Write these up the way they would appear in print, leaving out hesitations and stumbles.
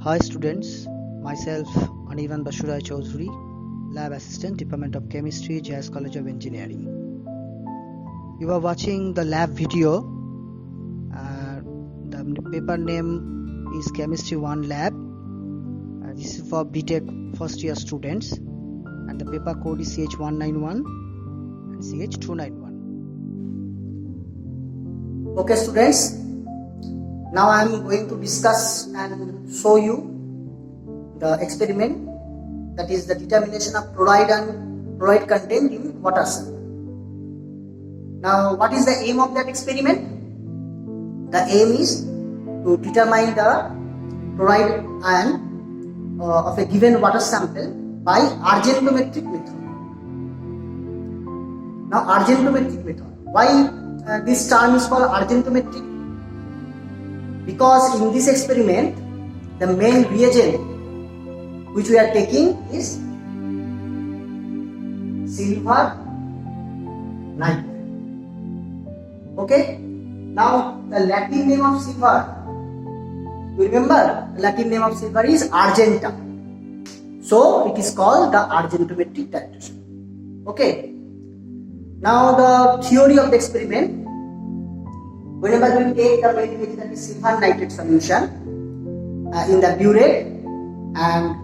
Hi students, myself Anirban Bashurai Chaudhuri, Lab Assistant, Department of Chemistry, JS College of Engineering. You are watching the lab video. The paper name is Chemistry 1 Lab. This is for BTech first year students, and the paper code is CH191 and CH291. Okay students, now I am going to discuss and show you the experiment, that is the determination of chloride and chloride content in water sample. Now what is the aim of that experiment? The aim is to determine the chloride ion of a given water sample by argentometric method. Now argentometric method, why this term is called argentometric? Because in this experiment the main reagent which we are taking is silver nitrate. Okay, now the Latin name of silver, you remember the Latin name of silver is argenta, so it is called the argentometric titration. Okay, now the theory of the experiment: whenever we take the main reagent, that is silver nitrate solution in the burette, and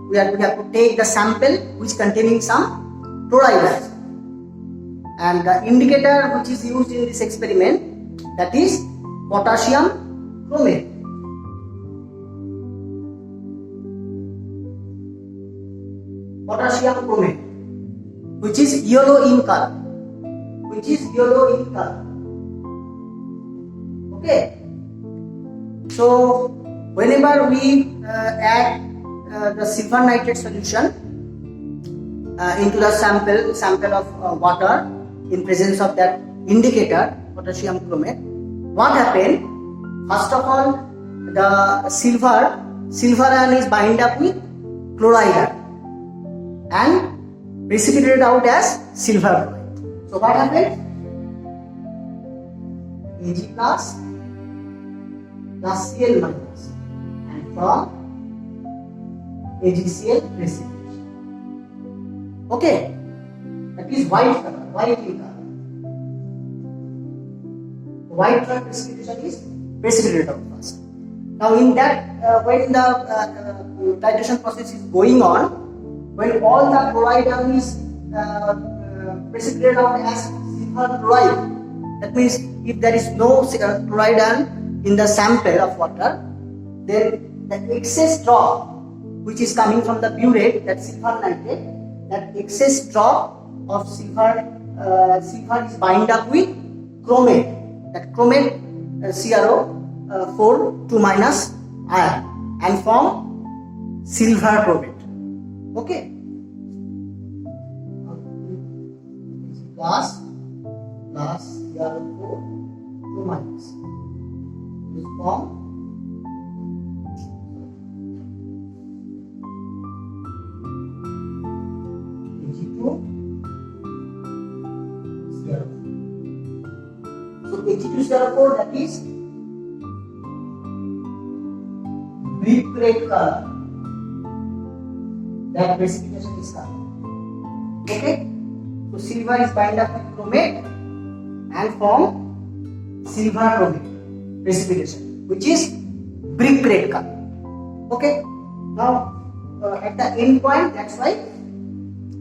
we have to take the sample which containing some chloride, and the indicator which is used in this experiment, that is potassium chromate. Potassium chromate, which is yellow in color. Okay, so whenever we add the silver nitrate solution into the sample of water in presence of that indicator potassium chromate, what happened? First of all, the silver ion is bind up with chloride ion and precipitated out as silver chloride. So what happened? Ag plus Cl minus, and from AgCl precipitation. Okay, that is white color, white in color. White color precipitation is precipitated out first. Now in that, when the titration process is going on, when all the chloride ion is precipitated out as silver chloride, that means if there is no chloride ion in the sample of water, then the excess drop which is coming from the burette, that silver nitrate, that excess drop of silver is bind up with chromate, that chromate CrO 4 minus ion, and form silver chromate. Okay, plus CrO 4 minus is form Ag2CrO4, that is brick red color, that precipitation is coming. Okay, so silver is bind up with chromate and form silver chromate precipitation, which is brick red color. Okay, now at the end point, that's why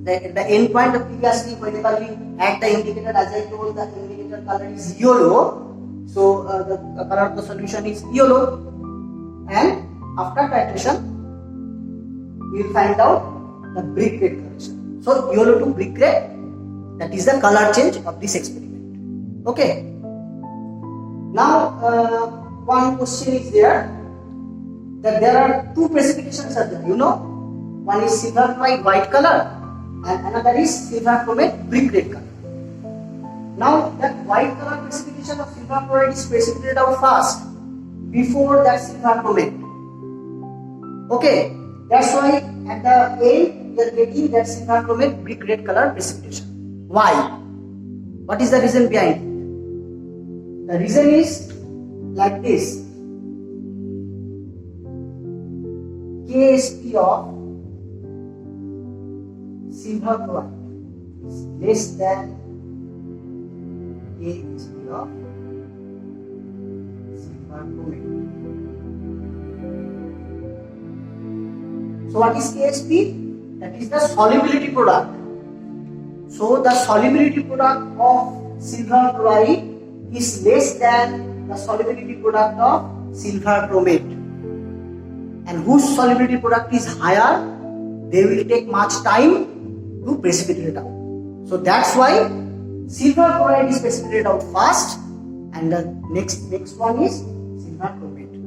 the end point of previously whenever we add the indicator, as I told, the indicator color is yellow, so the color of the solution is yellow, and after titration we will find out the brick red coloration. So yellow to brick red, that is the color change of this experiment. Okay, now one question is there, that there are two precipitations are there, you know, one is silver chloride white color and another is silver chromate brick red color. Now that white color precipitation of silver chloride is precipitated out fast before that silver chromate. Okay, that's why at the end we are getting that silver chromate brick red color precipitation. Why? What is the reason behind it? The reason is like this. KSP of silver chloride is less than KSP of silver chloride. So what is KSP? That is the solubility product. So the solubility product of silver chloride is less than the solubility product of silver chromate. And whose solubility product is higher, they will take much time to precipitate out. So that's why silver chloride is precipitated out fast, and the next one is silver chromate.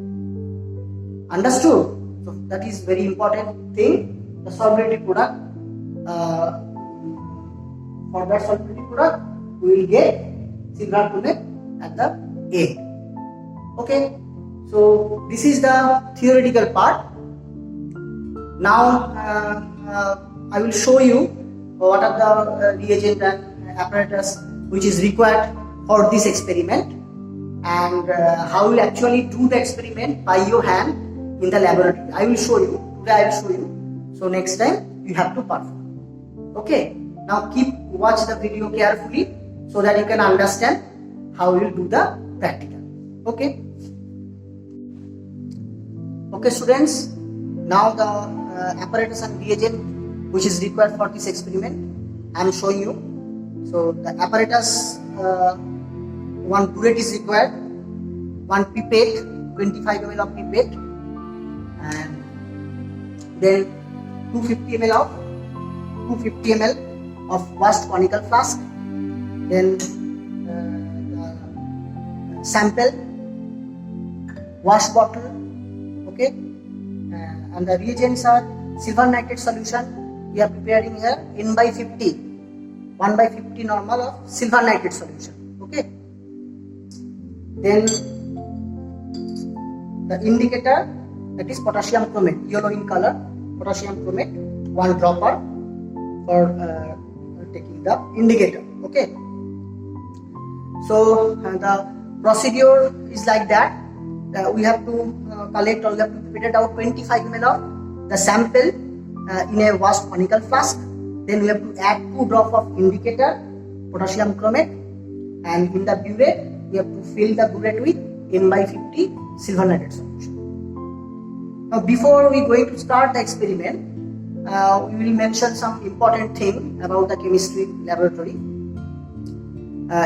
Understood? So that is very important thing. The solubility product, for that solubility product, we will get silver chromate at the end. Okay. So this is the theoretical part. Now I will show you what are the reagent and apparatus which is required for this experiment, and how you will actually do the experiment by your hand in the laboratory. I will show you. Today I will show you. So next time you have to perform. Okay. Now watch the video carefully so that you can understand how you will do the practical. Okay. Okay, students. Now the apparatus and reagent which is required for this experiment, I am showing you. So the apparatus, one burette is required, one pipette, 25 ml of pipette, and then 250 ml of washed conical flask, then sample, wash bottle. Okay, and the reagents are silver nitrate solution. We are preparing here N by 50, 1 by 50 normal of silver nitrate solution. Okay, then the indicator, that is potassium chromate, yellow in color, potassium chromate, 1 dropper for taking the indicator. Okay, so the procedure is like that. We have to collect, or we have to pipette out 25 ml of the sample in a washed conical flask. Then we have to add 2 drops of indicator, potassium chromate, and in the burette we have to fill the burette with N by 50 silver nitrate solution. Now before we going to start the experiment, we will mention some important thing about the chemistry laboratory.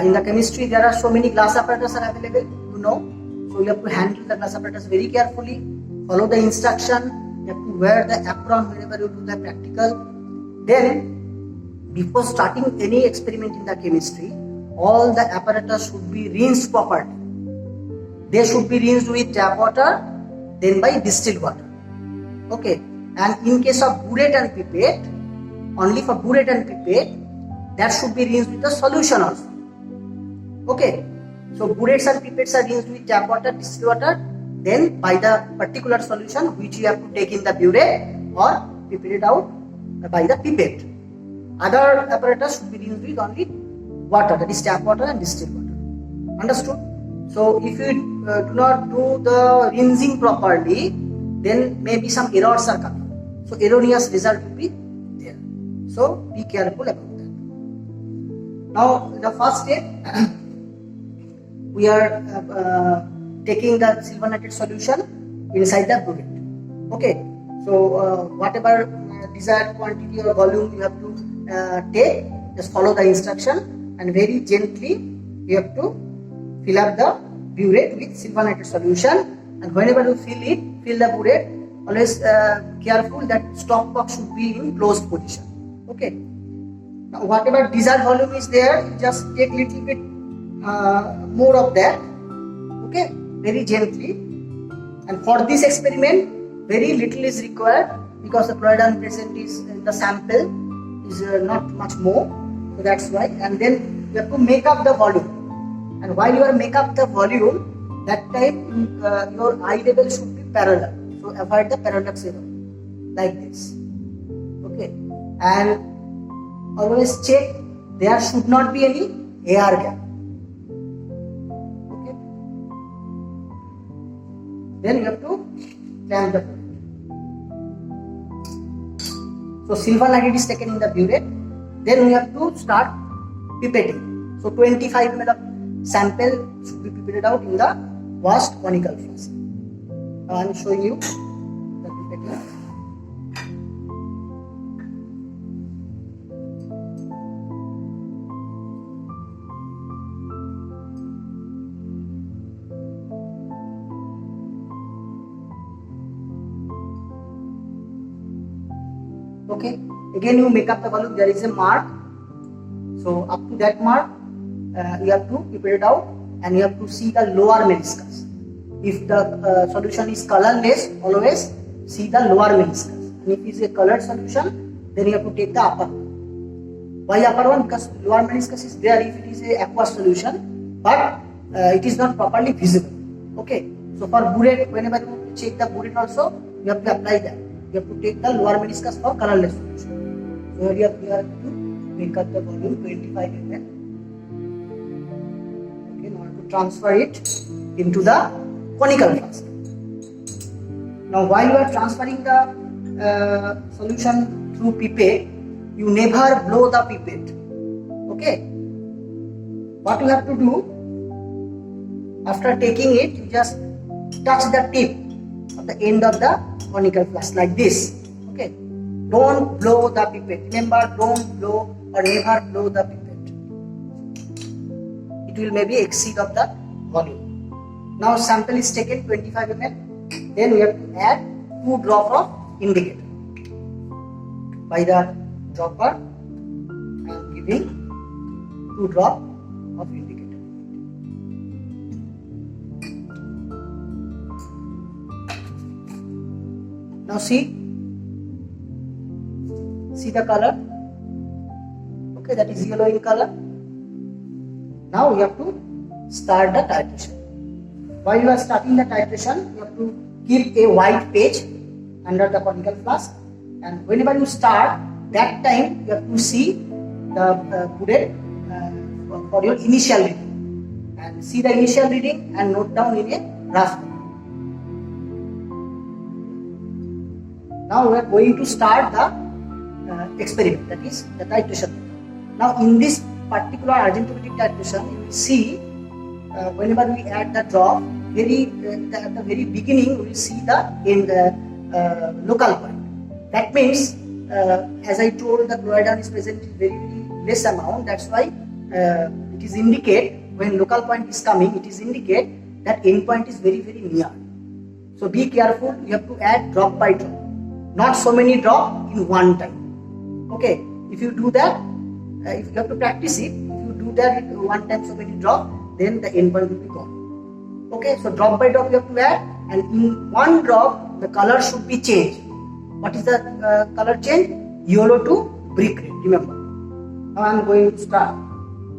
In the chemistry there are so many glass apparatus are available, you know. So you have to handle the glass apparatus very carefully, follow the instruction, you have to wear the apron whenever you do the practical. Then before starting any experiment in the chemistry, all the apparatus should be rinsed properly. They should be rinsed with tap water, then by distilled water. Okay, and in case of burette and pipette, only for burette and pipette, that should be rinsed with the solution also. Okay. So burettes and pipettes are rinsed with tap water, distilled water, then by the particular solution which you have to take in the burette or pipette it out by the pipette. Other apparatus should be rinsed with only water, that is tap water and distilled water. Understood? So if you do not do the rinsing properly, then maybe some errors are coming. So erroneous result will be there. So be careful about that. Now the first step, we are taking the silver nitrate solution inside the burette. Okay, so whatever desired quantity or volume you have to take, just follow the instruction and very gently you have to fill up the burette with silver nitrate solution. And whenever you fill the burette, always careful that stopcock should be in closed position. Okay. Now whatever desired volume is there, you just take little bit more of that. Okay, very gently. And for this experiment, very little is required because the chloride present is in the sample is not much more. So that's why. And then you have to make up the volume. And while you are make up the volume, that time your eye level should be parallel. So avoid the parallax error like this. Okay, and always check there should not be any air gap. Okay, then you have to clamp the burette. So silver nitrate is taken in the burette. Then we have to start pipetting. So 25 ml of sample should be pipetted out in the washed conical flask. Now I am showing you the pipetting. Okay, again you make up the volume. There is a mark, so up to that mark you have to prepare it out, and you have to see the lower meniscus. If the solution is colorless, always see the lower meniscus, and if it is a colored solution, then you have to take the upper one. Why upper one? Because lower meniscus is there if it is a aqueous solution, but it is not properly visible. Okay, so for burette, whenever you check the burette also, you have to apply that. You have to take the lower meniscus for colorless solution. So here you have to make up the volume 25 ml. Okay, now to transfer it into the conical flask. Now while you are transferring the solution through pipette, you never blow the pipette. Okay, what you have to do, after taking it, you just touch the tip of the end of the conical flask like this. Okay, don't blow the pipette. Remember, don't blow or never blow the pipette. It will maybe exceed of the volume. Now sample is taken 25 ml. Then we have to add 2 drops of indicator. By the dropper, I am giving 2 drops of indicator. Now see the color. Okay, that is yellow in color. Now we have to start the titration. While you are starting the titration, you have to keep a white page under the conical flask, and whenever you start, that time you have to see the burette for your initial reading, and see the initial reading and note down in a rough note. Now we are going to start the experiment, that is the titration method. Now in this particular asymptomatic titration, you will see whenever we add the drop, at the very beginning we will see the local point. That means, as I told, the chloroidine is present in very less amount. That's why it is indicate when local point is coming. It is indicate that end point is very near. So be careful. You have to add drop by drop, not so many drop in one time. Okay, if you do that, if you have to practice it, if you do that one time so many drop, then the end point will be gone. Okay, so drop by drop you have to add, and in one drop the color should be changed. What is the color change? Yellow to brick red, remember. Now I am going to start.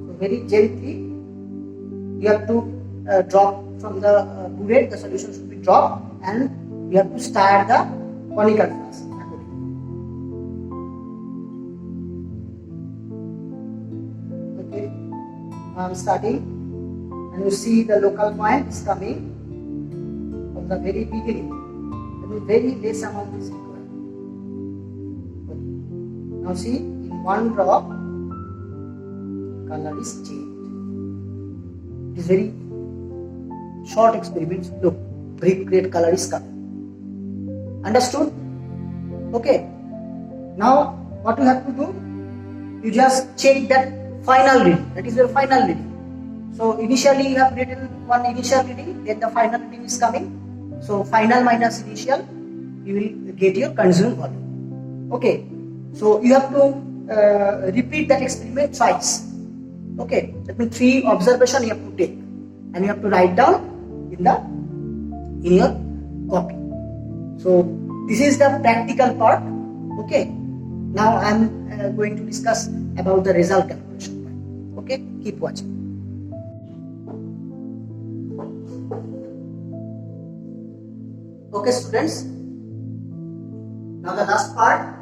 So very gently you have to drop from the burette, the solution should be dropped, and you have to start the conical flask. Okay, I am starting, and you see the local point is coming from the very beginning. Then very less amount is required. Okay. Now see, in one drop, color is changed. It is very short experiment. Look, brick red color is coming. Understood? Okay. Now what you have to do? You just check that final reading. That is your final reading. So initially you have written one initial reading, then the final reading is coming. So final minus initial, you will get your consumed volume. Okay. So you have to repeat that experiment twice. Okay. That means 3 observations you have to take, and you have to write down in your copy. So this is the practical part. Okay. Now I am going to discuss about the result calculation point. Okay. Keep watching. Okay, students. Now the last part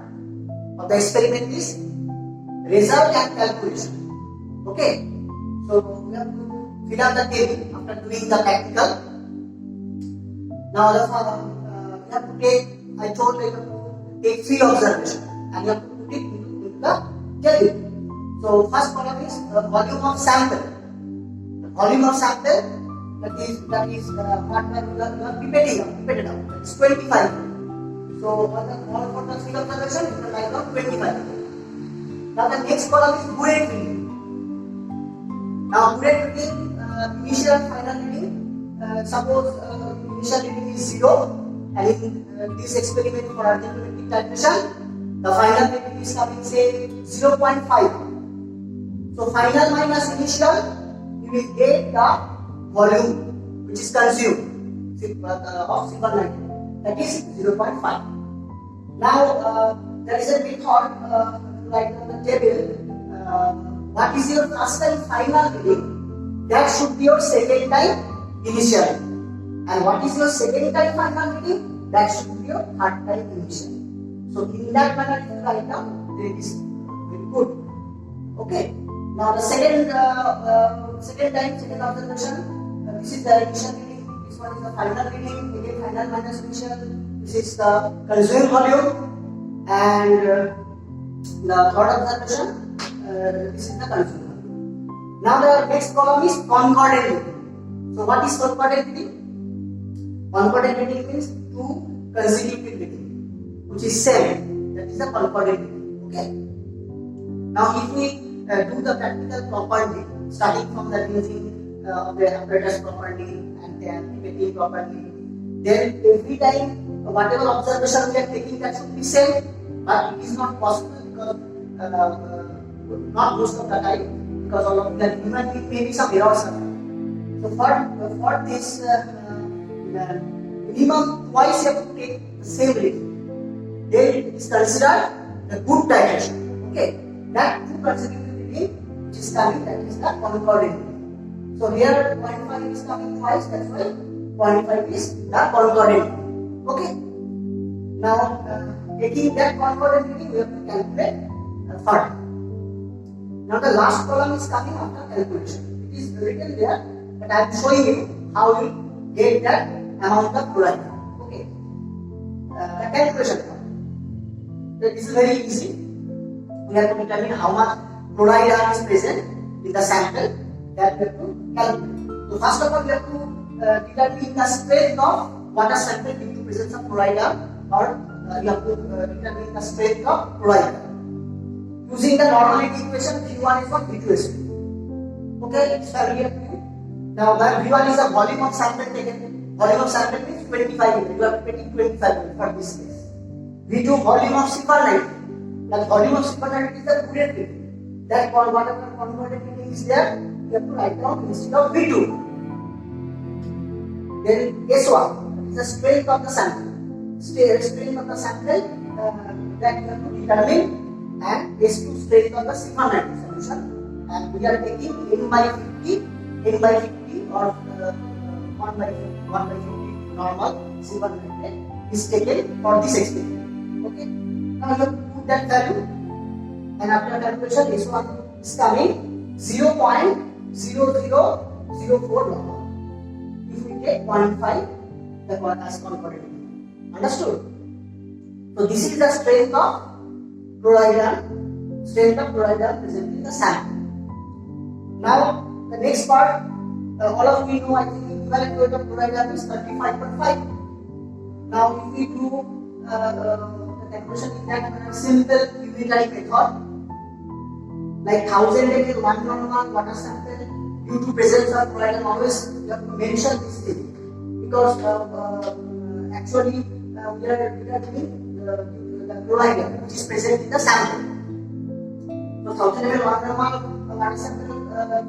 of the experiment is result and calculation. Okay. So we have to fill up the table after doing the practical. Now we have to take, I told you, to take 3 observations and you have to put it into the table. So first column is volume of sample. The volume of sample that is what you are repeated out. It's 25. So for the field observation, you can write down 25. Now the next column is Burette reading. Now Burette reading, initial and final reading. Suppose initial reading is 0, and in this experiment for arithmetic calculation, the final reading is coming say 0.5. So final minus initial, you will get the volume which is consumed of silver nitrate. That is 0.5. Now there is a method to write on the table. What is your first time final reading? That should be your second time initial. And what is your second time final reading? That should be your third time initial. So in that manner, if you write down, then it is very good. Okay. Now the second observation. This is the initial reading. This one is the final reading. Again, final minus initial. This is the consumed volume. And the third observation. This is the consumed volume. Now the next column is concordant reading. So what is concordant reading? Concordant reading means two consecutive reading, which is same. That is the concordant reading. Okay. Now if we do the practical properly, starting from the using of the apparatus properly and then repeating properly, then every time whatever observation we are taking, that should be same. But it is not possible because not most of the time, because all of the human being may be some errors. So for this minimum twice you have to take the same reading. Then it is considered a good titration. Okay, that two consecutive reading which is coming, that is the concordant reading. So here 0.5 is coming twice, that's why 0.5 is the concordant reading. Okay. Now taking that concordant reading, we have to calculate further. Now the last column is coming after calculation. It is written there, but I am showing you how you get that amount of chloride. Okay. The calculation part. This is very easy. We have to determine how much chloride is present in the sample that we have to calculate. So first of all, we have to determine the strength of water sample due to presence of chloride, or you have to determine the strength of chloride. Using the normality equation, V1 is what V2 is. Okay, it's familiar to you. Now, V1 is the volume of sample taken. Volume of sample means 25 ml. You are taking 25 ml for this case. V2 volume of silver nitrate. The volume of silver nitrate is the Burette reading. That whatever concordant reading is there, you have to write down instead of V2. Then S1 is the strength of the sample. Strength of the sample that you have to determine, and S2 strength of the silver nitrate solution. And we are taking N by 50 or 1 by 50 normal silver nitrate is taken for this experiment. Okay. Now you have to put that value, and after calculation, S1 is coming 0.0004 normal. If we take 0.5, the as concordant. Understood? So this is the strength of chloride present in the sample. Now the next part, all of you know, I think equivalent weight of chloride is 35.5. Now if we do the calculation in that simple unitary method, like 1000 ml 1 water sample due to presence of chloride, always you have to mention this thing, because actually we are doing the chloride which is present in the sample. So 1000 ml 1 water sample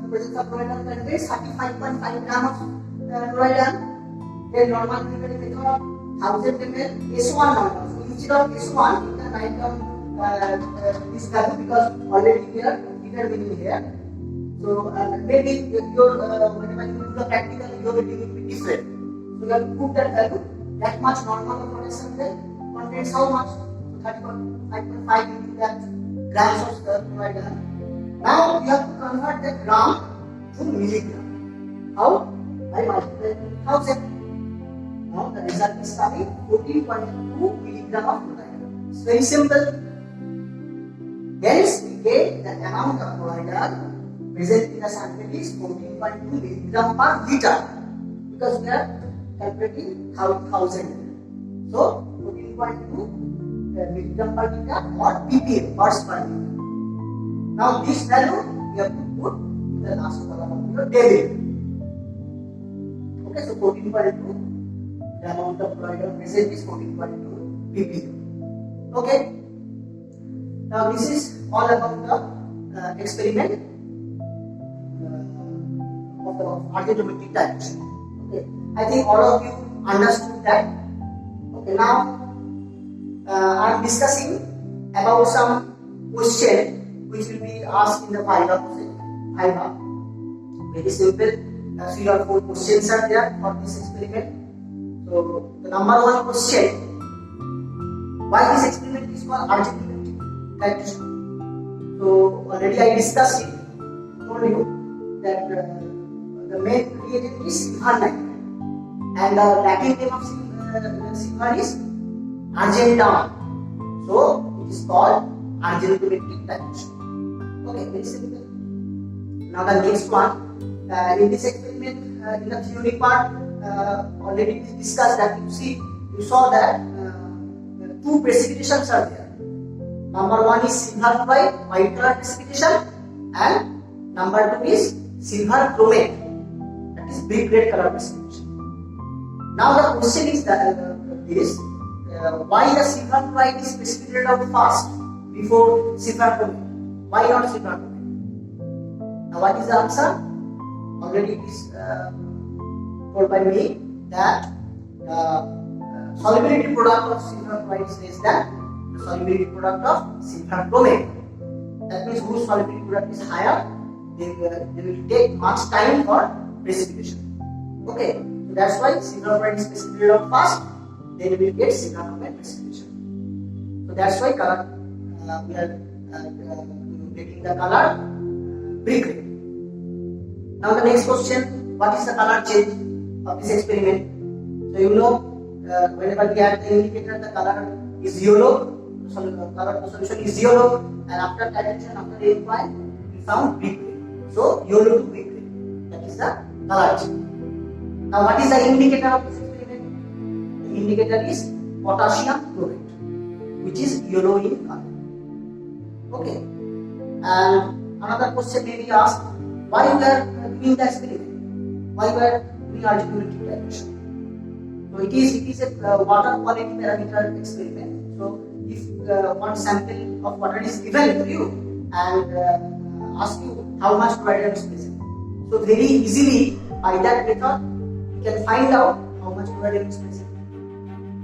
presence of chloride contains 35.5 gram of chloride. Then normal unitary method 1000 ml S1 normal. So instead of S1, you can write down this value, because already we are determining here. So maybe your whenever you do the practical, your reading will be different. So you have to put that value. That much normal water sample contains how much? 35.5 into that grams of chloride. Now you have to convert that gram to milligram. How? By multiplying 1000. Now the result is coming 14.2 milligram of chloride. It's very simple. Hence, we get the amount of colloidal present in the sample is 14.2 milligram per liter, because we are calculating 1000. So 14.2 milligram per liter or ppm, parts per liter. Now this value we have to put in the last column of your table. Okay, so 14.2, the amount of colloidal present is 14.2 ppm. Okay. Now this is all about the experiment of the arithmetic dilution. Okay, I think all of you understood that. Okay, now I am discussing about some question which will be asked in the Viva. Very simple. 3 or 4 questions are there for this experiment. So the number 1 question: why this experiment is called arithmetic dilution? So already I discussed it. Told you that the main reagent is silver nitride, and the Latin name of silver is argentum. So it is called arithmetic dilution. Okay, very simple. Now the next one, in this experiment, in the theory part, already we discussed that you saw that 2 precipitations are there. Number 1 is silver chloride, white color precipitation, and number 2 is silver chromate, that is brick red color precipitation. Now the question is that why the silver chloride is precipitated out fast before silver chromate? Why not silver chromate? Now what is the answer? Already it is told by me that solubility product of silver chloride is less than the solubility product of silver chromate. That means whose solubility product is higher, they will take much time for precipitation. Okay, so that's why silver chloride is precipitated out fast, then we will get silver chromate precipitation. So that's why color we are getting the color brick red. Now the next question: what is the color change of this experiment? So you know, whenever we add the indicator, the color is yellow. The color of the solution is yellow, and after dilution, after rain point, we found brick red. So yellow to brick red. That is the color change. Now what is the indicator of this experiment? The indicator is potassium chloride, which is yellow in color. Okay. And another question may be asked: why we are doing the experiment? Why we are doing arithmetic dilution? So it is a water quality parameter experiment. So if one sample of water is given to you and ask you how much chloride is present, so very easily by that method you can find out how much chloride is present.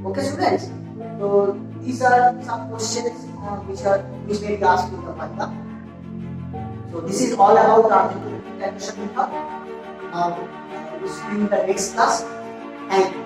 Okay, students. So these are some questions which may be asked in the Viva. So this is all about arithmetic dilution method. Now we'll see you in the next class. Thank you.